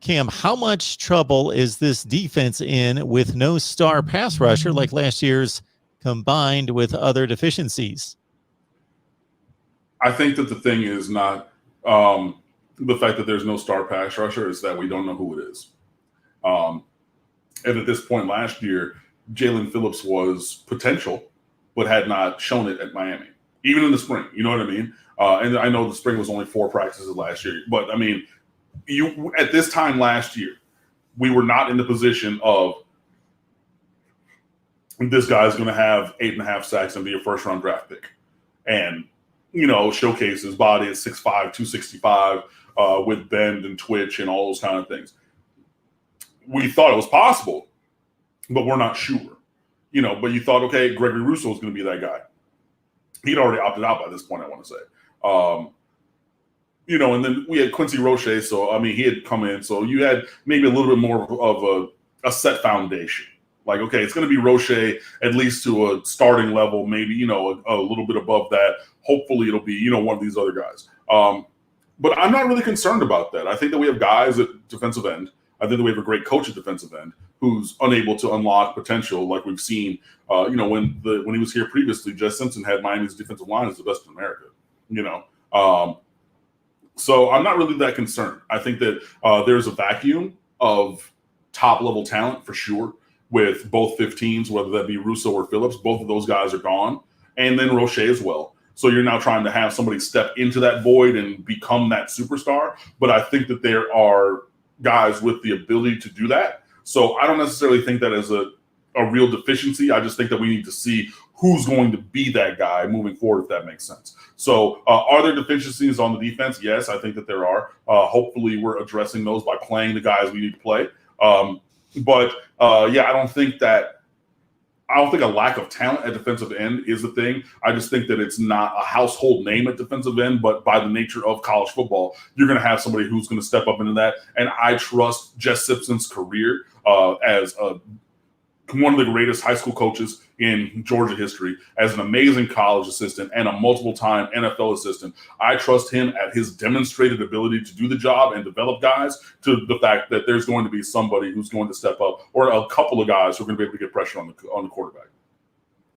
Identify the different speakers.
Speaker 1: Cam, how much trouble is this defense in with no star pass rusher like last year's, combined with other deficiencies?
Speaker 2: I think that the thing is not the fact that there's no star pass rusher, is that we don't know who it is. And at this point last year, Jalen Phillips was potential, but had not shown it at Miami, even in the spring. You know what I mean? And I know the spring was only 4 practices last year, but I mean, at this time last year, we were not in the position of this guy's going to have 8.5 sacks and be a first-round draft pick, and showcase his body at 6'5", 265 with bend and twitch and all those kind of things. We thought it was possible, but we're not sure. But you thought, okay, Gregory Rousseau is going to be that guy. He'd already opted out by this point, I want to say. And then we had Quincy Roche, so, I mean, he had come in. So you had maybe a little bit more of a set foundation. Like, okay, it's going to be Roche at least to a starting level, maybe, a little bit above that. Hopefully it'll be, one of these other guys. But I'm not really concerned about that. I think that we have guys at defensive end. I think that we have a great coach at defensive end who's unable to unlock potential like we've seen, when he was here previously. Jess Simpson had Miami's defensive line as the best in America, So I'm not really that concerned. I think that there's a vacuum of top-level talent for sure with both 15s, whether that be Russo or Phillips. Both of those guys are gone. And then Roche as well. So you're now trying to have somebody step into that void and become that superstar. But I think that there are guys with the ability to do that. So I don't necessarily think that as a real deficiency. I just think that we need to see who's going to be that guy moving forward, if that makes sense. So are there deficiencies on the defense? Yes, I think that there are. Hopefully we're addressing those by playing the guys we need to play. But I don't think a lack of talent at defensive end is the thing. I just think that it's not a household name at defensive end, but by the nature of college football, you're going to have somebody who's going to step up into that. And I trust Jess Simpson's career as one of the greatest high school coaches in Georgia history, as an amazing college assistant and a multiple-time NFL assistant. I trust him at his demonstrated ability to do the job and develop guys, to the fact that there's going to be somebody who's going to step up, or a couple of guys who are going to be able to get pressure on the quarterback.